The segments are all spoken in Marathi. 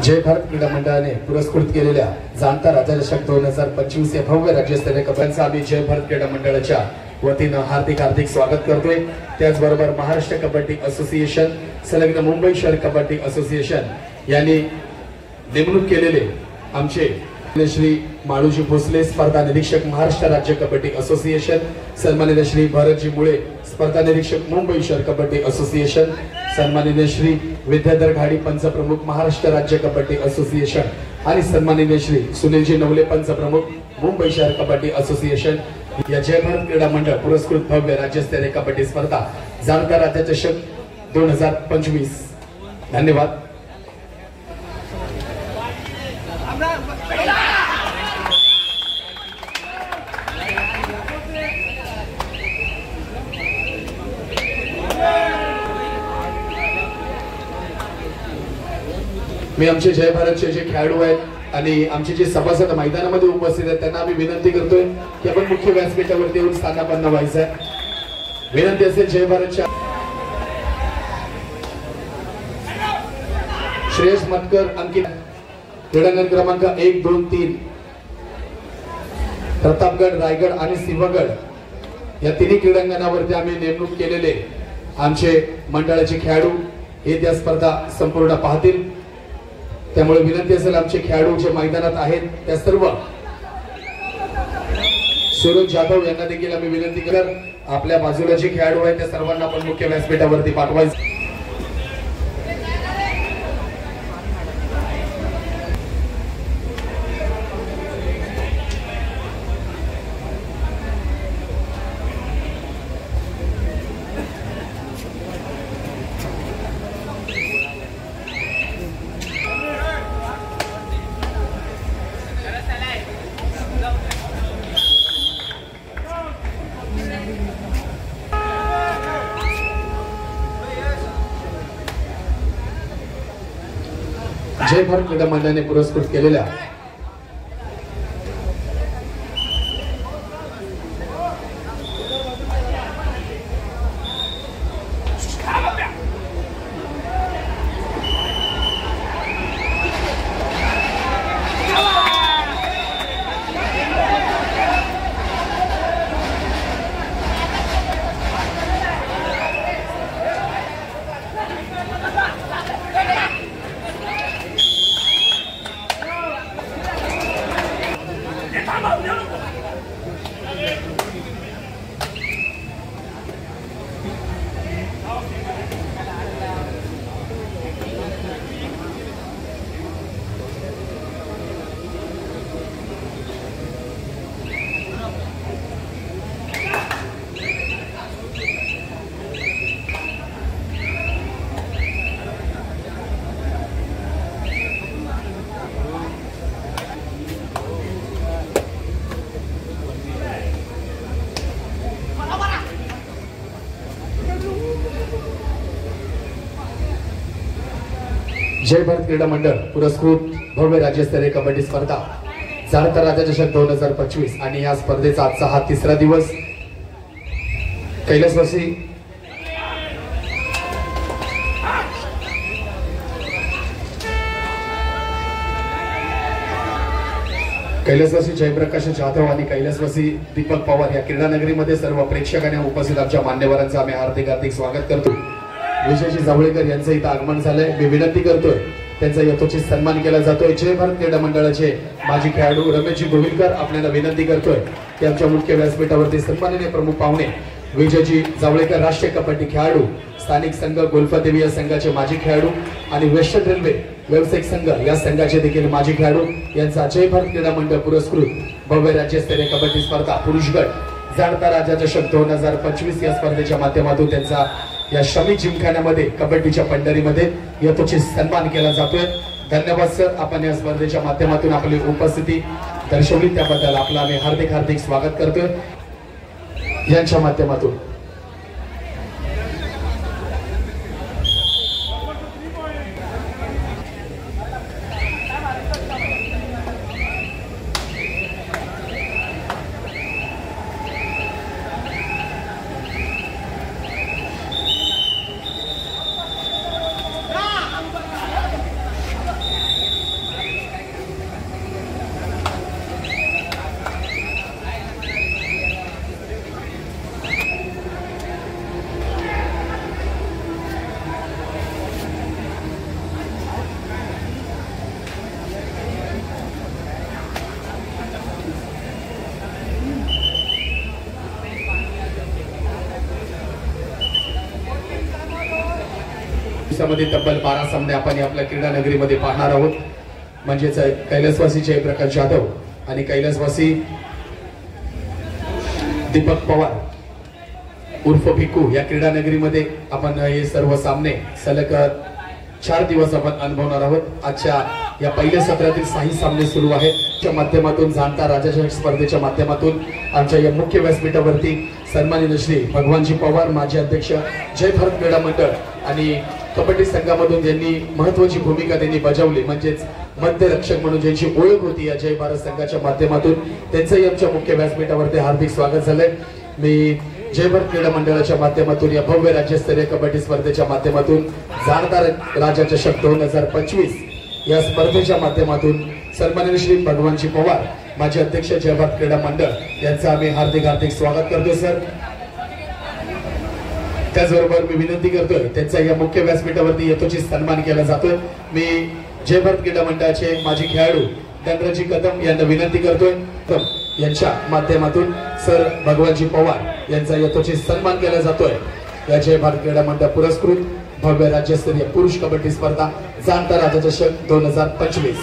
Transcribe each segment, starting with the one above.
जय भारत क्रीडा मंडळाने पुरस्कृत केलेल्या जाणता राज्यचषक 2025 या भव्य राज्यस्तरीय कबड्डीचा आम्ही जय भारत क्रीडा मंडळाच्या वतीनं हार्दिक स्वागत करतोय। त्याचबरोबर महाराष्ट्र कबड्डी असोसिएशन संलग्न मुंबई शहर कबड्डी असोसिएशन यांनी नेमणूक केलेले आमचे श्री माळूजी भोसले स्पर्धा निरीक्षक महाराष्ट्र राज्य कबड्डी असोसिएशन, सन्माननीय श्री भरतजी मुळे स्पर्धा निरीक्षक मुंबई शहर कबड्डी असोसिएशन, सन्माननीय श्री विद्याधर घाडी पंचप्रमुख महाराष्ट्र राज्य कबड्डी असोसिएशन आणि सन्माननीय श्री सुनीलजी नवले पंचप्रमुख मुंबई शहर कबड्डी असोसिएशन या जय भारत क्रीडा मंडळ पुरस्कृत भव्य राज्यस्तरीय कबड्डी स्पर्धा जाणता राज्यचषक 2025। धन्यवाद। मी आमचे जय भारतचे जे खेळाडू आहेत आणि आमचे जे सभासद मैदानामध्ये उपस्थित आहेत त्यांना आम्ही विनंती करतोय की आपण मुख्य व्यासपीठावरती येऊन स्थानापन्न व्हायचं आहे। विनंती असेल जय भारतच्या श्रेयस मतकर अंकित क्रीडांगण क्रमांक 1, 2, 3 प्रतापगड, रायगड आणि सिंहगड या तिन्ही क्रीडांगणावरती आम्ही नेमणूक केलेले आमचे मंडळाचे खेळाडू हे त्या स्पर्धा संपूर्ण पाहतील। त्यामुळे विनंती असेल आमचे खेळाडू जे मैदानात आहेत त्या सर्व सूरज जाधव यांना देखील आम्ही विनंती करणार आपल्या बाजूला जे खेळाडू आहेत त्या सर्वांना आपण मुख्य व्यासपीठावरती पाठवायचं। जय भारत क्रीडा मंडळाने पुरस्कृत केलेल्या जय भारत क्रीडा मंडळ पुरस्कृत भव्य राज्यस्तरीय कबड्डी स्पर्धा जाणता राज्यचषक 2025 आणि या स्पर्धेचा आजचा हा तिसरा दिवस कैलासवासी जयप्रकाश जाधव आणि कैलासवासी दीपक पवार या क्रीडानगरीमध्ये सर्व प्रेक्षकांना उपस्थित आमच्या मान्यवरांचं आम्ही हार्दिक स्वागत करतो। विजयजी जावळेकर यांचं इथं आगमन झालंय। मी विनंती करतोय त्यांचा यथोचित सन्मान केला जातोय। जय भारत क्रीडा मंडळाचे माजी खेळाडू रमेशजी गोविलकर आपल्याला विनंती करतोय की आमच्या मुख्य व्यासपीठावरती सन्माननीय प्रमुख पाहुणे विजयजी जावळेकर राष्ट्रीय कबड्डी खेळाडू, स्थानिक संघ गोल्फदेवी या संघाचे माजी खेळाडू आणि वेस्टर्न रेल्वे व्यावसायिक संघ या संघाचे देखील माजी खेळाडू यांचा जय भारत क्रीडा मंडळ पुरस्कृत भव्य राज्यस्तरीय कबड्डी स्पर्धा पुरुष गट जाणता राज्यचषक 2025 या स्पर्धेच्या माध्यमातून त्यांचा या श्रमिक जिमखान्यामध्ये कबड्डीच्या पंढरीमध्ये यथोचित सन्मान केला जातोय। धन्यवाद सर, आपण या स्पर्धेच्या माध्यमातून आपली उपस्थिती दर्शवली त्याबद्दल आपलं आम्ही हार्दिक स्वागत करतोय। यांच्या माध्यमातून दिवसामध्ये तब्बल 12 सामने आपण आपल्या क्रीडा नगरीमध्ये पाहणार आहोत. म्हणजेच कैलासवासी जयप्रकाश जाधव आणि कैलासवासी दीपक पवार उर्फ भिकू या क्रीडा नगरीमध्ये आपण हे सर्व सामने सलग 4 दिवस आपण अनुभवणार आहोत. आजच्या या पहिल्या सत्रातील 6 सामने सुरू आहेत. च्या माध्यमातून जाणता राजाचषक स्पर्धेच्या माध्यमातून आमच्या या मुख्य व्यासपीठावरती सन्माननीय श्री भगवानजी पवार माजी अध्यक्ष जय भारत क्रीडा मंडळ आणि कबड्डी संघामधून ज्यांनी महत्त्वाची भूमिका त्यांनी बजावली म्हणजेच मध्यरक्षक म्हणून ज्यांची ओळख होती या जय भारत संघाच्या माध्यमातून त्यांचंही आमच्या मुख्य व्यासपीठावरती हार्दिक स्वागत झालंय. मी जय भारत क्रीडा मंडळाच्या माध्यमातून या भव्य राज्यस्तरीय कबड्डी स्पर्धेच्या माध्यमातून जाणता राजाचषक 2025 या स्पर्धेच्या माध्यमातून सन्माननीय श्री भगवानजी पवार माजी अध्यक्ष जय भारत क्रीडा मंडळ यांचं आम्ही हार्दिक स्वागत करतो सर. त्याचबरोबर मी विनंती करतोय त्यांचा या मुख्य व्यासपीठावरती यथोचित सन्मान केला जातोय. मी जय भारत क्रीडा मंडळाचे माजी खेळाडू धनराजी कदम यांना विनंती करतोय यांच्या माध्यमातून सर भगवानजी पवार यांचा यथोचित सन्मान केला जातोय. या जय भारत क्रीडा मंडळ पुरस्कृत भव्य राज्यस्तरीय पुरुष कबड्डी स्पर्धा जाणता राजाचषक 2025.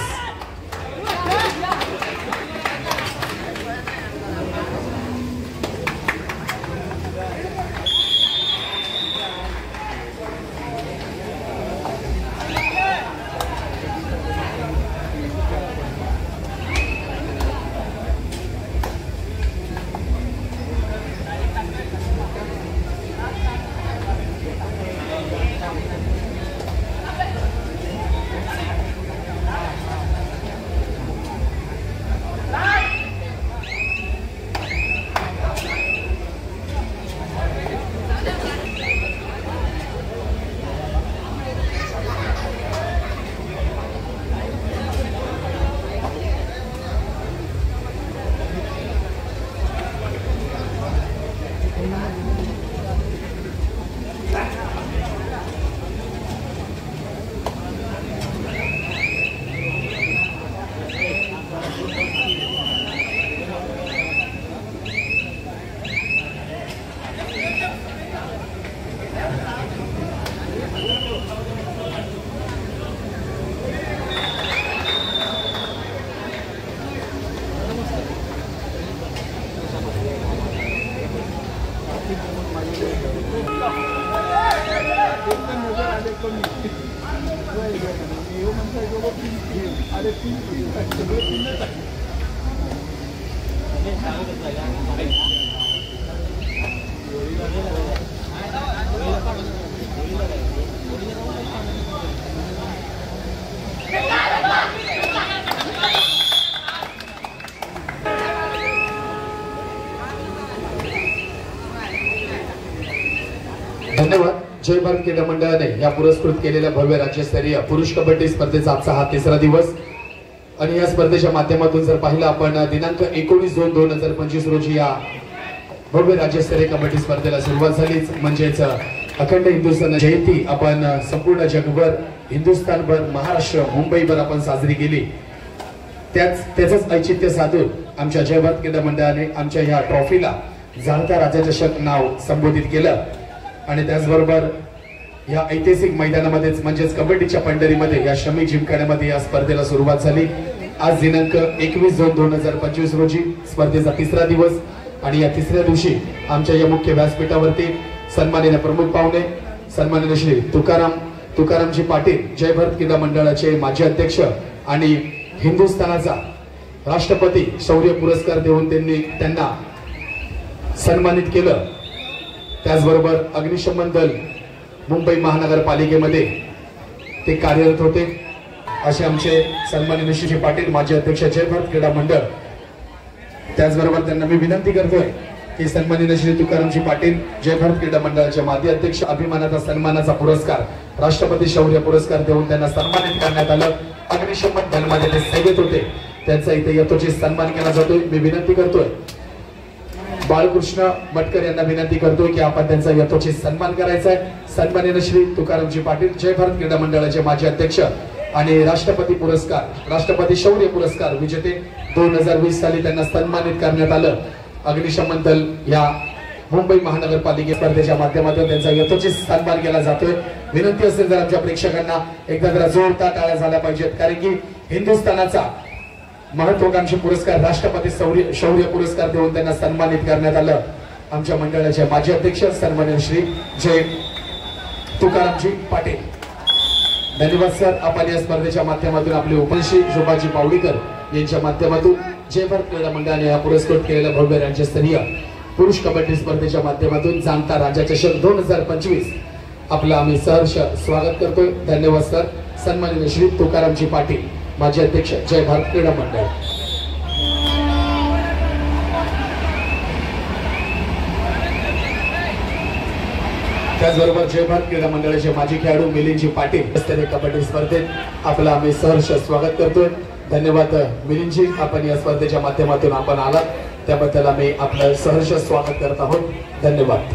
धन्यवाद. जय भारत क्रीडा मंडळाने या पुरस्कृत केलेल्या भव्य राज्यस्तरीय पुरुष कबड्डी स्पर्धेचा आजचा हा 3रा दिवस आणि या स्पर्धेच्या माध्यमातून जर पाहिलं आपण दिनांक 19/2/2025 रोजी या भव्य राज्यस्तरीय कबड्डी स्पर्धेला सुरुवात झालीच. म्हणजेच अखंड हिंदुस्थान जयंती आपण संपूर्ण जगभर हिंदुस्थानभर महाराष्ट्र मुंबईभर आपण साजरी केली. त्याचंच औचित्य साधून आमच्या जय भारत क्रीडा मंडळाने आमच्या ह्या ट्रॉफीला जाणता राजाचषक नाव संबोधित केलं आणि त्याचबरोबर या ऐतिहासिक मैदानामध्येच म्हणजेच कबड्डीच्या पंढरीमध्ये या श्रमिक जिमखान्यामध्ये या स्पर्धेला सुरुवात झाली. आज दिनांक 21/2/2025 रोजी स्पर्धेचा 3रा दिवस आणि या 3ऱ्या दिवशी आमच्या या मुख्य व्यासपीठावरती सन्माननीय प्रमुख पाहुणे सन्माननीय श्री तुकारामजी पाटील जय भारत क्रीडा मंडळाचे माजी अध्यक्ष आणि हिंदुस्थानाचा राष्ट्रपती शौर्य पुरस्कार देऊन त्यांना सन्मानित केलं. त्याचबरोबर अग्निशमन दल मुंबई महानगरपालिकेमध्ये ते कार्यरत होते असे आमचे सन्माननीय श्री पाटील माजी अध्यक्ष जय भारत क्रीडा मंडळ. त्याचबरोबर त्यांना मी विनंती करतोय की सन्माननीय श्री तुकारामजी पाटील जय भारत क्रीडा मंडळाचे माजी अध्यक्ष अभिमानाचा सन्मानाचा पुरस्कार राष्ट्रपती शौर्य पुरस्कार देऊन त्यांना सन्मानित करण्यात आलं. अग्निशमन दलामध्ये ते सेवेत होते त्यांचा इथे यथोचित सन्मान केला जातोय. मी विनंती करतोय बाळकृष्ण मटकर यांना विनंती करतोय की आपण त्यांचा यथोचित सन्मान करायचा आहे. सन्माननीय श्री तुकारामजी पाटील जय भारत क्रीडा मंडळाचे माजी अध्यक्ष आणि राष्ट्रपती पुरस्कार राष्ट्रपती शौर्य पुरस्कार विजेते 2020 साली त्यांना सन्मानित करण्यात आलं. अग्निशमन दल या मुंबई महानगरपालिका स्पर्धेच्या माध्यमातून त्यांचा यथोचित सन्मान केला जातोय। विनंती असेल तर आमच्या प्रेक्षकांना एकदा जरा जोरदार टाळ्या झाल्या पाहिजेत, कारण की हिंदुस्थानाचा महत्त्वाकांक्षी पुरस्कार राष्ट्रपती शौर्य पुरस्कार देऊन त्यांना सन्मानित करण्यात आलं। आमच्या मंडळाचे माजी अध्यक्ष सन्माननीय श्री जय तुकारामजी पाटील, धन्यवाद सर। आपण या स्पर्धेच्या माध्यमातून आपले उपस्थित शोभाजी पावडीकर यांच्या माध्यमातून जय भारत क्रीडा मंडळाने हा पुरस्कृत केलेला भव्य राज्यस्तरीय पुरुष कबड्डी स्पर्धेच्या माध्यमातून जाणता राजा चषक 2025 आपलं आम्ही सहर्ष स्वागत करतोय। धन्यवाद सर। सन्माननीय श्री तुकारामजी पाटील, माजी अध्यक्ष जय भारत क्रीडा मंडळ। त्याचबरोबर जय भारत क्रीडा मंडळाचे माजी खेळाडू मिलिंदजी पाटील कबड्डी स्पर्धेत आपलं आम्ही सहर्ष स्वागत करतोय। धन्यवाद मिलिंदजी, आपण या स्पर्धेच्या माध्यमातून आपण आलात त्याबद्दल आम्ही आपलं सहर्ष स्वागत करत आहोत। धन्यवाद।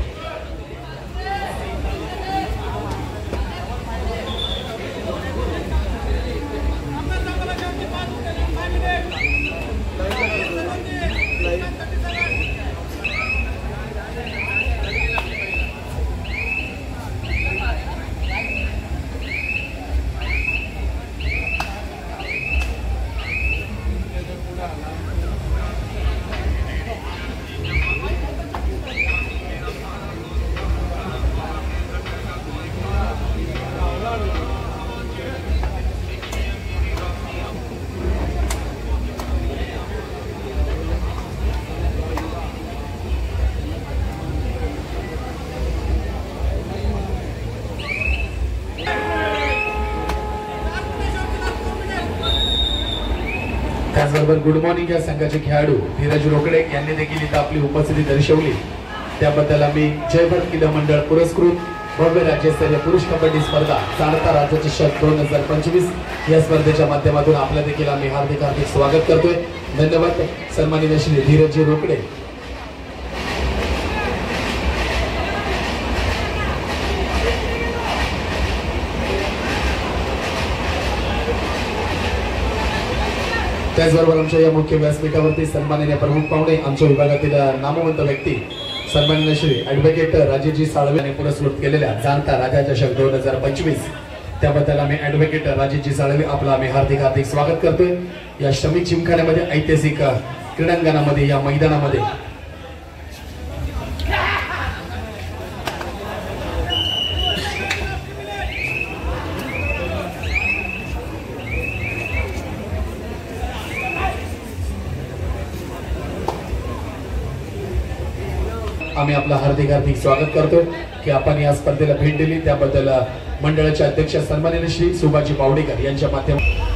त्याचबरोबर गुड मॉर्निंग या संघाचे खेळाडू धीरज रोकडे यांनी देखील इथं आपली उपस्थिती दर्शवली, त्याबद्दल आम्ही जय भारत क्रीडा मंडळ पुरस्कृत भव्य राज्यस्तरीय पुरुष कबड्डी स्पर्धा जाणता राजा चषक 2025 या स्पर्धेच्या माध्यमातून आपलं देखील आम्ही हार्दिक स्वागत करतोय। धन्यवाद सन्माननीय श्री धीरजजी रोकडे। त्याचबरोबर आमच्या या मुख्य व्यासपीठावरती सन्माननीय प्रमुख पाहुणे आमच्या विभागातील नामवंत व्यक्ती सन्माननीय श्री ॲडव्होकेट राजेशजी साळवे यांनी पुरस्कृत केलेल्या जाणता राजा चषक 2025 त्याबद्दल आम्ही ॲडव्होकेट राजेशजी साळवे आपलं आम्ही हार्दिक स्वागत करतोय। या श्रमिक जिमखान्यामध्ये ऐतिहासिक क्रीडांगणामध्ये या मैदानामध्ये आम्ही आपलं हार्दिक स्वागत करतो की आपण या स्पर्धेला भेट दिली, त्याबद्दल मंडळाचे अध्यक्ष सन्माननीय श्री शोभाजी पावडीकर यांच्या माध्यमातून